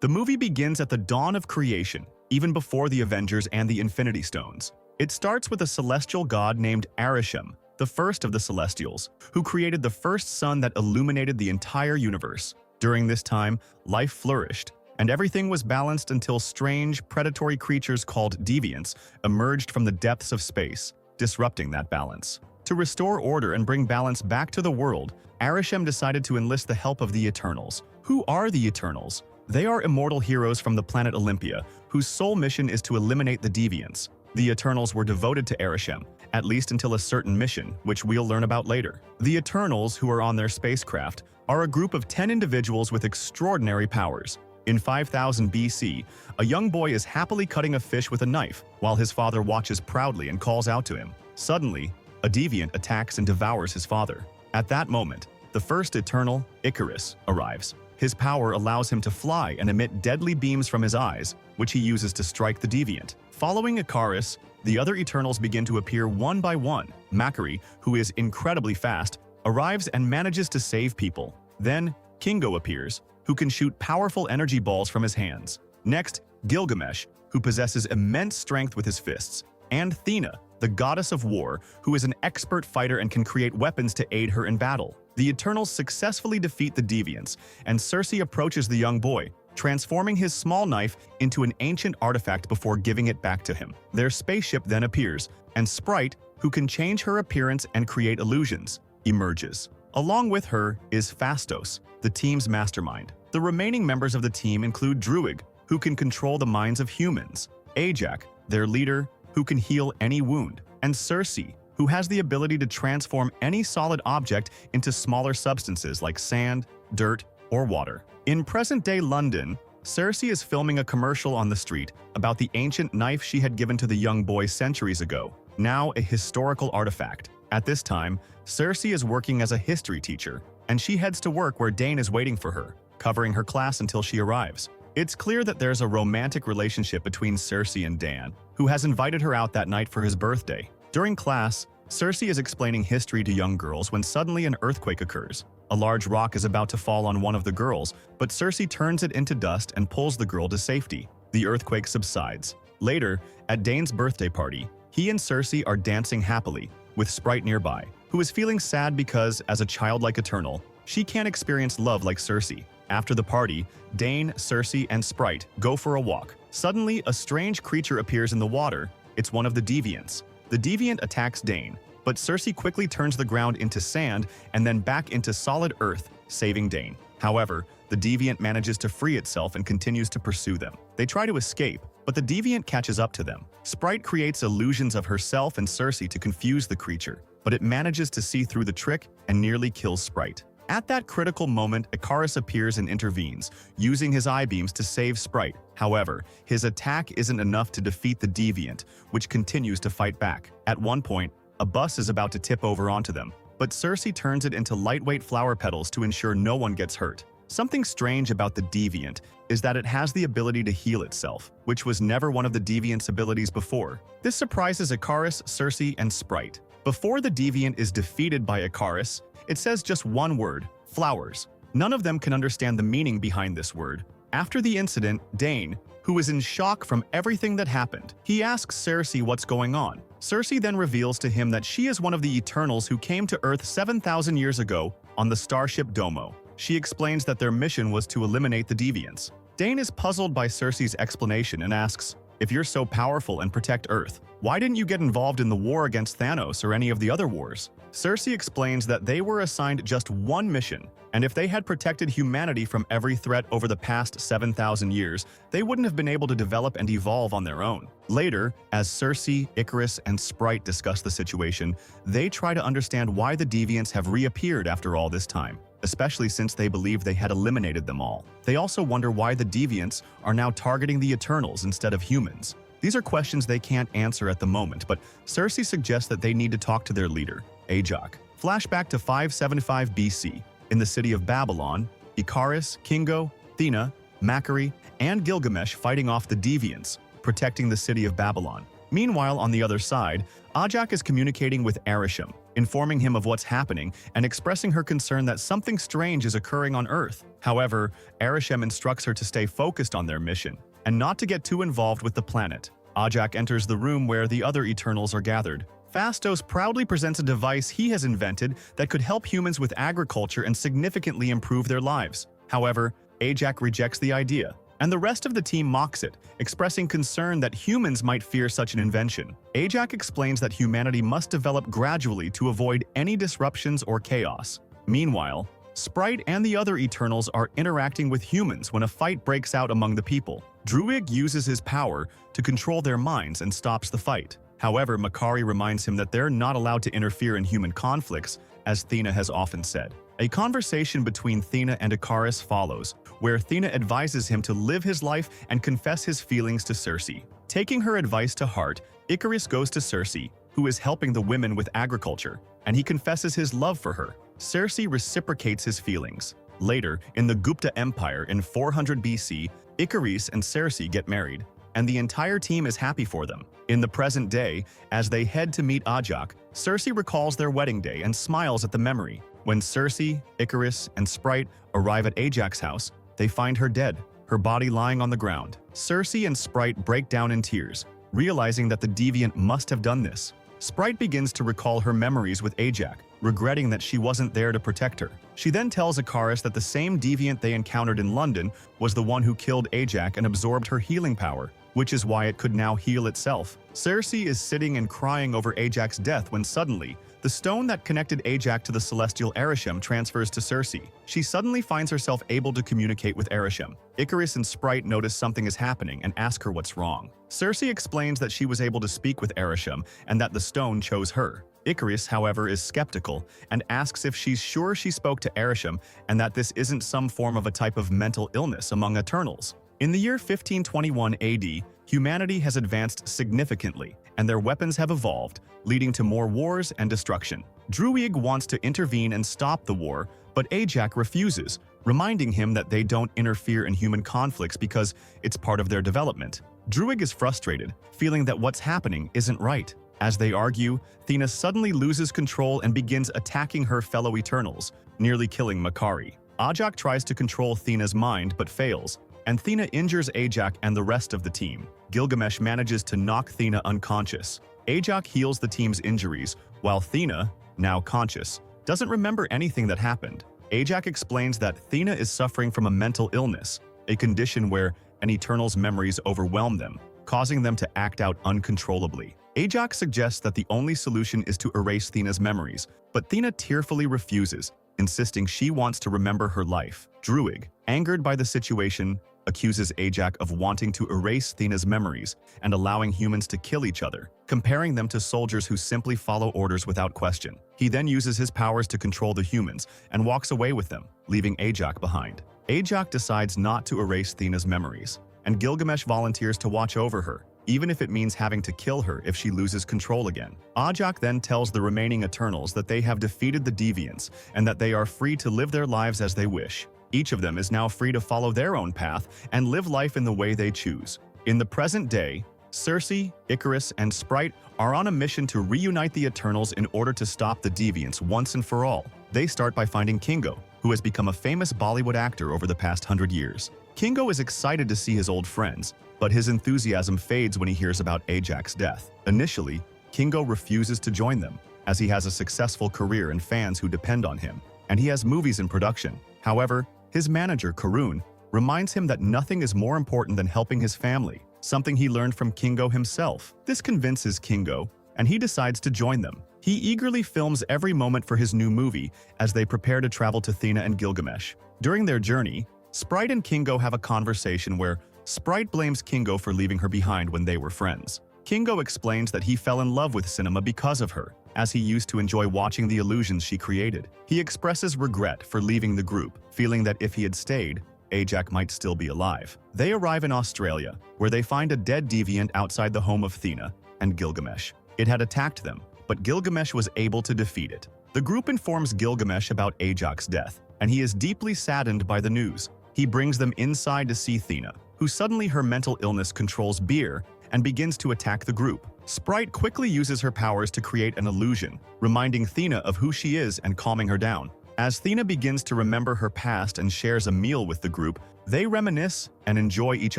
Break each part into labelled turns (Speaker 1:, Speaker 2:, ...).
Speaker 1: The movie begins at the dawn of creation, even before the Avengers and the Infinity Stones. It starts with a celestial god named Arishem, the first of the Celestials, who created the first sun that illuminated the entire universe. During this time, life flourished, and everything was balanced until strange, predatory creatures called deviants emerged from the depths of space, disrupting that balance. To restore order and bring balance back to the world, Arishem decided to enlist the help of the Eternals. Who are the Eternals? They are immortal heroes from the planet Olympia, whose sole mission is to eliminate the deviants. The Eternals were devoted to Arishem, at least until a certain mission, which we'll learn about later. The Eternals, who are on their spacecraft, are a group of 10 individuals with extraordinary powers. In 5000 BC, a young boy is happily cutting a fish with a knife, while his father watches proudly and calls out to him. Suddenly, a deviant attacks and devours his father. At that moment, the first Eternal, Icarus, arrives. His power allows him to fly and emit deadly beams from his eyes, which he uses to strike the deviant. Following Icarus, the other Eternals begin to appear one by one. Makari, who is incredibly fast, arrives and manages to save people. Then, Kingo appears, who can shoot powerful energy balls from his hands. Next, Gilgamesh, who possesses immense strength with his fists. And Thena, the goddess of war, who is an expert fighter and can create weapons to aid her in battle. The Eternals successfully defeat the deviants, and Circe approaches the young boy, transforming his small knife into an ancient artifact before giving it back to him. Their spaceship then appears, and Sprite, who can change her appearance and create illusions, emerges. Along with her is Phastos, the team's mastermind. The remaining members of the team include Druig, who can control the minds of humans, Ajak, their leader, who can heal any wound, and Circe, who has the ability to transform any solid object into smaller substances like sand, dirt, or water. In present-day London, Circe is filming a commercial on the street about the ancient knife she had given to the young boy centuries ago, now a historical artifact. At this time, Circe is working as a history teacher, and she heads to work where Dane is waiting for her, covering her class until she arrives. It's clear that there's a romantic relationship between Circe and Dan, who has invited her out that night for his birthday. During class, Circe is explaining history to young girls when suddenly an earthquake occurs. A large rock is about to fall on one of the girls, but Circe turns it into dust and pulls the girl to safety. The earthquake subsides. Later, at Dane's birthday party, he and Circe are dancing happily, with Sprite nearby, who is feeling sad because, as a childlike Eternal, she can't experience love like Circe. After the party, Dane, Circe, and Sprite go for a walk. Suddenly, a strange creature appears in the water. It's one of the deviants. The deviant attacks Dane, but Circe quickly turns the ground into sand and then back into solid earth, saving Dane. However, the deviant manages to free itself and continues to pursue them. They try to escape, but the deviant catches up to them. Sprite creates illusions of herself and Circe to confuse the creature, but it manages to see through the trick and nearly kills Sprite. At that critical moment, Icarus appears and intervenes, using his eye beams to save Sprite. However, his attack isn't enough to defeat the deviant, which continues to fight back. At one point, a bus is about to tip over onto them, but Circe turns it into lightweight flower petals to ensure no one gets hurt. Something strange about the deviant is that it has the ability to heal itself, which was never one of the deviant's abilities before. This surprises Icarus, Circe, and Sprite. Before the deviant is defeated by Icarus, it says just one word, flowers. None of them can understand the meaning behind this word. After the incident, Dane, who is in shock from everything that happened, he asks Circe what's going on. Circe then reveals to him that she is one of the Eternals who came to Earth 7,000 years ago on the starship Domo. She explains that their mission was to eliminate the deviants. Dane is puzzled by Circe's explanation and asks, "If you're so powerful and protect Earth, why didn't you get involved in the war against Thanos or any of the other wars?" Circe explains that they were assigned just one mission, and if they had protected humanity from every threat over the past 7,000 years, they wouldn't have been able to develop and evolve on their own. Later, as Circe, Icarus, and Sprite discuss the situation, they try to understand why the deviants have reappeared after all this time, especially since they believe they had eliminated them all. They also wonder why the deviants are now targeting the Eternals instead of humans. These are questions they can't answer at the moment, but Circe suggests that they need to talk to their leader, Ajak. Flashback to 575 BC. In the city of Babylon, Icarus, Kingo, Thena, Makari, and Gilgamesh fighting off the deviants, protecting the city of Babylon. Meanwhile, on the other side, Ajak is communicating with Arishem, informing him of what's happening and expressing her concern that something strange is occurring on Earth. However, Arishem instructs her to stay focused on their mission and not to get too involved with the planet. Ajak enters the room where the other Eternals are gathered. Phastos proudly presents a device he has invented that could help humans with agriculture and significantly improve their lives. However, Ajak rejects the idea, and the rest of the team mocks it, expressing concern that humans might fear such an invention. Ajak explains that humanity must develop gradually to avoid any disruptions or chaos. Meanwhile, Sprite and the other Eternals are interacting with humans when a fight breaks out among the people. Druig uses his power to control their minds and stops the fight. However, Makkari reminds him that they're not allowed to interfere in human conflicts, as Thena has often said. A conversation between Thena and Ikaris follows, where Thena advises him to live his life and confess his feelings to Circe. Taking her advice to heart, Ikaris goes to Circe, who is helping the women with agriculture, and he confesses his love for her. Circe reciprocates his feelings. Later, in the Gupta Empire in 400 BC, Ikaris and Circe get married, and the entire team is happy for them. In the present day, as they head to meet Ajak, Circe recalls their wedding day and smiles at the memory. When Circe, Ikaris, and Sprite arrive at Ajak's house, they find her dead, her body lying on the ground. Circe and Sprite break down in tears, realizing that the deviant must have done this. Sprite begins to recall her memories with Ajak, regretting that she wasn't there to protect her. She then tells Ikaris that the same deviant they encountered in London was the one who killed Ajak and absorbed her healing power, which is why it could now heal itself. Circe is sitting and crying over Ajak's death when suddenly, the stone that connected Ajak to the celestial Arishem transfers to Circe. She suddenly finds herself able to communicate with Arishem. Ikaris and Sprite notice something is happening and ask her what's wrong. Circe explains that she was able to speak with Arishem and that the stone chose her. Ikaris, however, is skeptical and asks if she's sure she spoke to Arishem and that this isn't some form of a type of mental illness among Eternals. In the year 1521 AD, humanity has advanced significantly, and their weapons have evolved, leading to more wars and destruction. Druig wants to intervene and stop the war, but Ajak refuses, reminding him that they don't interfere in human conflicts because it's part of their development. Druig is frustrated, feeling that what's happening isn't right. As they argue, Thena suddenly loses control and begins attacking her fellow Eternals, nearly killing Makkari. Ajak tries to control Thena's mind but fails, and Thena injures Ajak and the rest of the team. Gilgamesh manages to knock Thena unconscious. Ajak heals the team's injuries, while Thena, now conscious, doesn't remember anything that happened. Ajak explains that Thena is suffering from a mental illness, a condition where an Eternal's memories overwhelm them, causing them to act out uncontrollably. Ajak suggests that the only solution is to erase Thena's memories, but Thena tearfully refuses, insisting she wants to remember her life. Druig, angered by the situation, accuses Ajak of wanting to erase Thena's memories and allowing humans to kill each other, comparing them to soldiers who simply follow orders without question. He then uses his powers to control the humans and walks away with them, leaving Ajak behind. Ajak decides not to erase Thena's memories, and Gilgamesh volunteers to watch over her, even if it means having to kill her if she loses control again. Ajak then tells the remaining Eternals that they have defeated the Deviants and that they are free to live their lives as they wish. Each of them is now free to follow their own path and live life in the way they choose. In the present day, Circe, Ikaris, and Sprite are on a mission to reunite the Eternals in order to stop the Deviants once and for all. They start by finding Kingo, who has become a famous Bollywood actor over the past 100 years. Kingo is excited to see his old friends, but his enthusiasm fades when he hears about Ajak's death. Initially, Kingo refuses to join them, as he has a successful career and fans who depend on him, and he has movies in production. However, his manager, Karun, reminds him that nothing is more important than helping his family, something he learned from Kingo himself. This convinces Kingo, and he decides to join them. He eagerly films every moment for his new movie as they prepare to travel to Thena and Gilgamesh. During their journey, Sprite and Kingo have a conversation where Sprite blames Kingo for leaving her behind when they were friends. Kingo explains that he fell in love with cinema because of her, as he used to enjoy watching the illusions she created. He expresses regret for leaving the group, feeling that if he had stayed, Ajak might still be alive. They arrive in Australia, where they find a dead deviant outside the home of Thena and Gilgamesh. It had attacked them, but Gilgamesh was able to defeat it. The group informs Gilgamesh about Ajak's death, and he is deeply saddened by the news. He brings them inside to see Thena, who suddenly her mental illness controls beer and begins to attack the group. Sprite quickly uses her powers to create an illusion, reminding Thena of who she is and calming her down. As Thena begins to remember her past and shares a meal with the group, they reminisce and enjoy each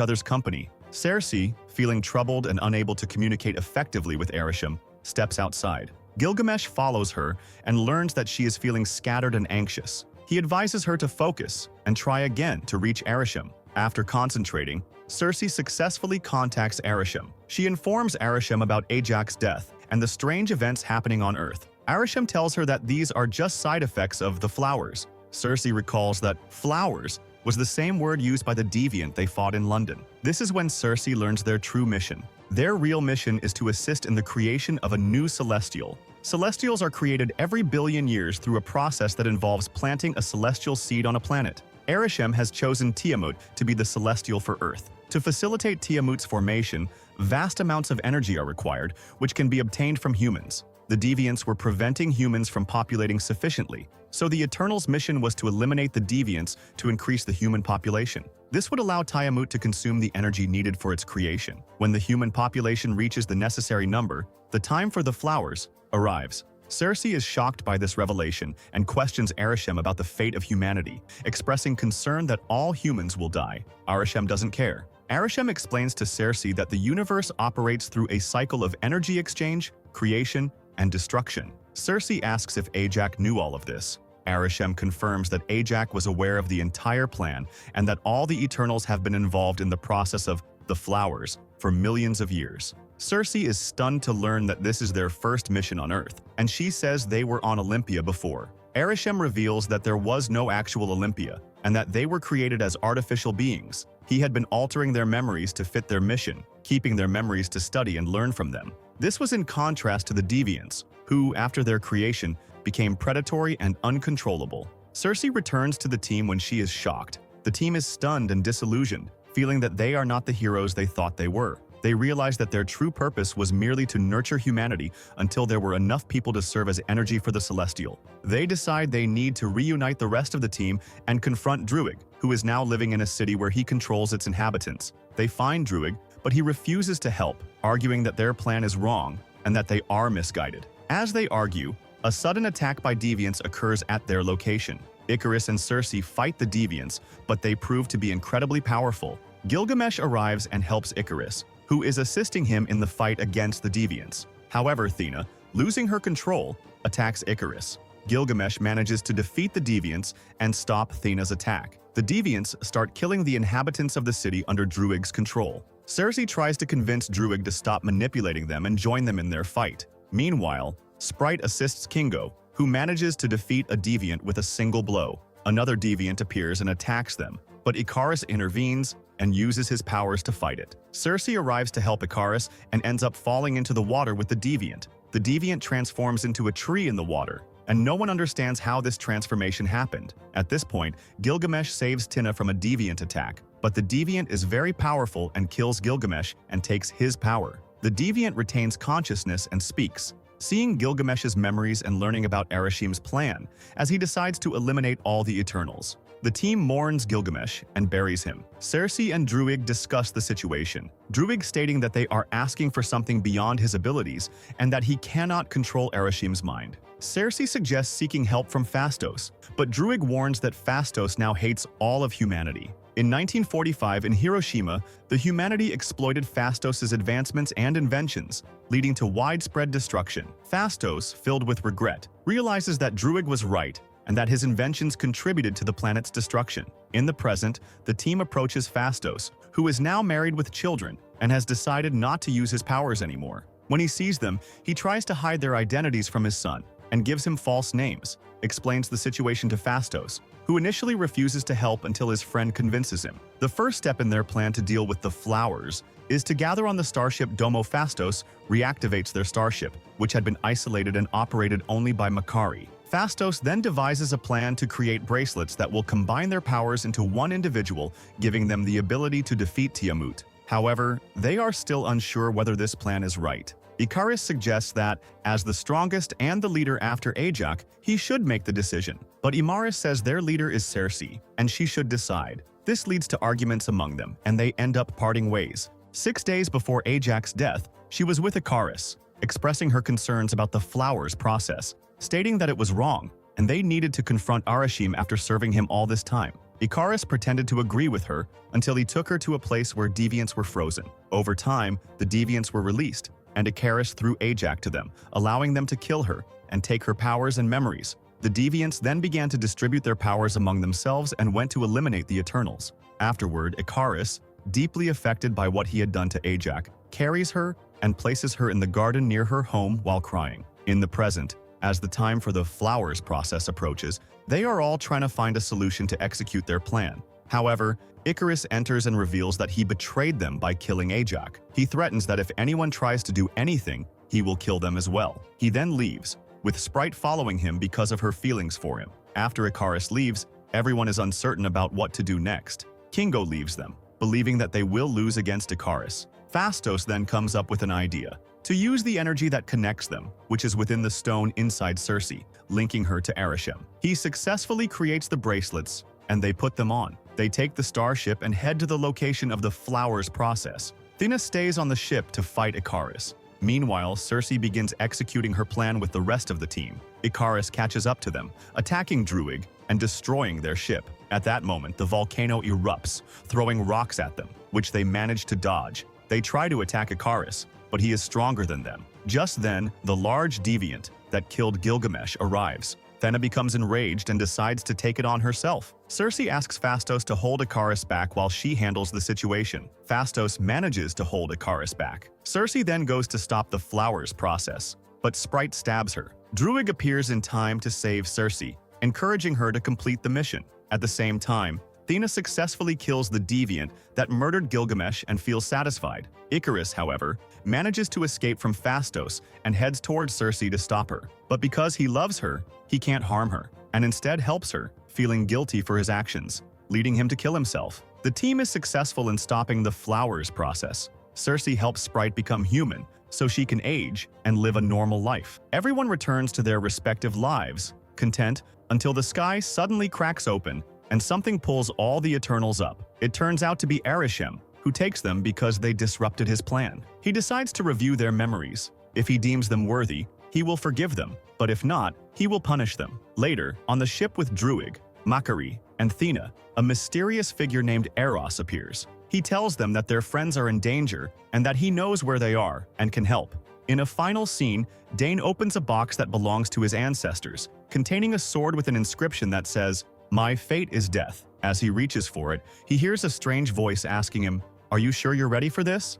Speaker 1: other's company. Cersei, feeling troubled and unable to communicate effectively with Arishem, steps outside. Gilgamesh follows her and learns that she is feeling scattered and anxious. He advises her to focus and try again to reach Arishem. After concentrating, Cersei successfully contacts Arishem. She informs Arishem about Ajax's death and the strange events happening on Earth. Arishem tells her that these are just side effects of the flowers. Cersei recalls that flowers was the same word used by the deviant they fought in London. This is when Cersei learns their true mission. Their real mission is to assist in the creation of a new celestial. Celestials are created every billion years through a process that involves planting a celestial seed on a planet. Arishem has chosen Tiamut to be the celestial for Earth. To facilitate Tiamut's formation, vast amounts of energy are required, which can be obtained from humans. The deviants were preventing humans from populating sufficiently, so the Eternals' mission was to eliminate the deviants to increase the human population. This would allow Tiamut to consume the energy needed for its creation. When the human population reaches the necessary number, the time for the flowers arrives. Cersei is shocked by this revelation and questions Arishem about the fate of humanity, expressing concern that all humans will die. Arishem doesn't care. Arishem explains to Cersei that the universe operates through a cycle of energy exchange, creation, and destruction. Cersei asks if Ajax knew all of this. Arishem confirms that Ajax was aware of the entire plan and that all the Eternals have been involved in the process of the flowers for millions of years. Cersei is stunned to learn that this is their first mission on Earth, and she says they were on Olympia before. Arishem reveals that there was no actual Olympia, and that they were created as artificial beings. He had been altering their memories to fit their mission, keeping their memories to study and learn from them. This was in contrast to the deviants, who, after their creation, became predatory and uncontrollable. Cersei returns to the team when she is shocked. The team is stunned and disillusioned, feeling that they are not the heroes they thought they were. They realize that their true purpose was merely to nurture humanity until there were enough people to serve as energy for the Celestial. They decide they need to reunite the rest of the team and confront Druig, who is now living in a city where he controls its inhabitants. They find Druig, but he refuses to help, arguing that their plan is wrong and that they are misguided. As they argue, a sudden attack by deviants occurs at their location. Icarus and Cersei fight the deviants, but they prove to be incredibly powerful. Gilgamesh arrives and helps Icarus, who is assisting him in the fight against the deviants. However, Thena, losing her control, attacks Icarus. Gilgamesh manages to defeat the deviants and stop Thena's attack. The deviants start killing the inhabitants of the city under Druig's control. Cersei tries to convince Druig to stop manipulating them and join them in their fight. Meanwhile, Sprite assists Kingo, who manages to defeat a deviant with a single blow. Another deviant appears and attacks them, but Icarus intervenes and uses his powers to fight it. Cersei arrives to help Icarus and ends up falling into the water with the deviant. The deviant transforms into a tree in the water, and no one understands how this transformation happened. At this point, Gilgamesh saves Tina from a deviant attack, but the deviant is very powerful and kills Gilgamesh and takes his power. The deviant retains consciousness and speaks, seeing Gilgamesh's memories and learning about Arishem's plan as he decides to eliminate all the Eternals. The team mourns Gilgamesh and buries him. Cersei and Druig discuss the situation, Druig stating that they are asking for something beyond his abilities and that he cannot control Arishem's mind. Cersei suggests seeking help from Phastos, but Druig warns that Phastos now hates all of humanity. In 1945, in Hiroshima, the humanity exploited Phastos' advancements and inventions, leading to widespread destruction. Phastos, filled with regret, realizes that Druig was right and that his inventions contributed to the planet's destruction. In the present, the team approaches Phastos, who is now married with children and has decided not to use his powers anymore. When he sees them, he tries to hide their identities from his son and gives him false names, explains the situation to Phastos, who initially refuses to help until his friend convinces him. The first step in their plan to deal with the flowers is to gather on the starship Domo. Phastos reactivates their starship, which had been isolated and operated only by Makkari. Phastos then devises a plan to create bracelets that will combine their powers into one individual, giving them the ability to defeat Tiamut. However, they are still unsure whether this plan is right. Icarus suggests that, as the strongest and the leader after Ajax, he should make the decision. But Imaris says their leader is Cersei, and she should decide. This leads to arguments among them, and they end up parting ways. 6 days before Ajax's death, she was with Icarus, expressing her concerns about the flowers process, stating that it was wrong, and they needed to confront Arashim after serving him all this time. Icarus pretended to agree with her until he took her to a place where deviants were frozen. Over time, the deviants were released, and Icarus threw Ajax to them, allowing them to kill her and take her powers and memories. The deviants then began to distribute their powers among themselves and went to eliminate the Eternals. Afterward, Icarus, deeply affected by what he had done to Ajax, carries her and places her in the garden near her home while crying. In the present, as the time for the flowers process approaches, they are all trying to find a solution to execute their plan. However, Icarus enters and reveals that he betrayed them by killing Ajax. He threatens that if anyone tries to do anything, he will kill them as well. He then leaves, with Sprite following him because of her feelings for him. After Icarus leaves, everyone is uncertain about what to do next. Kingo leaves them, believing that they will lose against Icarus. Phastos then comes up with an idea: to use the energy that connects them, which is within the stone inside Circe, linking her to Arishem. He successfully creates the bracelets, and they put them on. They take the starship and head to the location of the flowers process. Athena stays on the ship to fight Icarus. Meanwhile, Circe begins executing her plan with the rest of the team. Icarus catches up to them, attacking Druig and destroying their ship. At that moment, the volcano erupts, throwing rocks at them, which they manage to dodge. They try to attack Icarus, but he is stronger than them. Just then, the large deviant that killed Gilgamesh arrives. Athena becomes enraged and decides to take it on herself. Circe asks Phastos to hold Icarus back while she handles the situation. Phastos manages to hold Icarus back. Circe then goes to stop the flowers process, but Sprite stabs her. Druig appears in time to save Circe, encouraging her to complete the mission. At the same time, Athena successfully kills the deviant that murdered Gilgamesh and feels satisfied. Icarus, however, manages to escape from Phastos and heads towards Circe to stop her. But because he loves her, he can't harm her, and instead helps her, feeling guilty for his actions, leading him to kill himself. The team is successful in stopping the flowers process. Circe helps Sprite become human, so she can age and live a normal life. Everyone returns to their respective lives, content, until the sky suddenly cracks open and something pulls all the Eternals up. It turns out to be Arishem, who takes them because they disrupted his plan. He decides to review their memories. If he deems them worthy, he will forgive them, but if not, he will punish them. Later, on the ship with Druig, Makari, and Athena, a mysterious figure named Eros appears. He tells them that their friends are in danger and that he knows where they are and can help. In a final scene, Dane opens a box that belongs to his ancestors, containing a sword with an inscription that says, "My fate is death." As he reaches for it, he hears a strange voice asking him, "Are you sure you're ready for this?"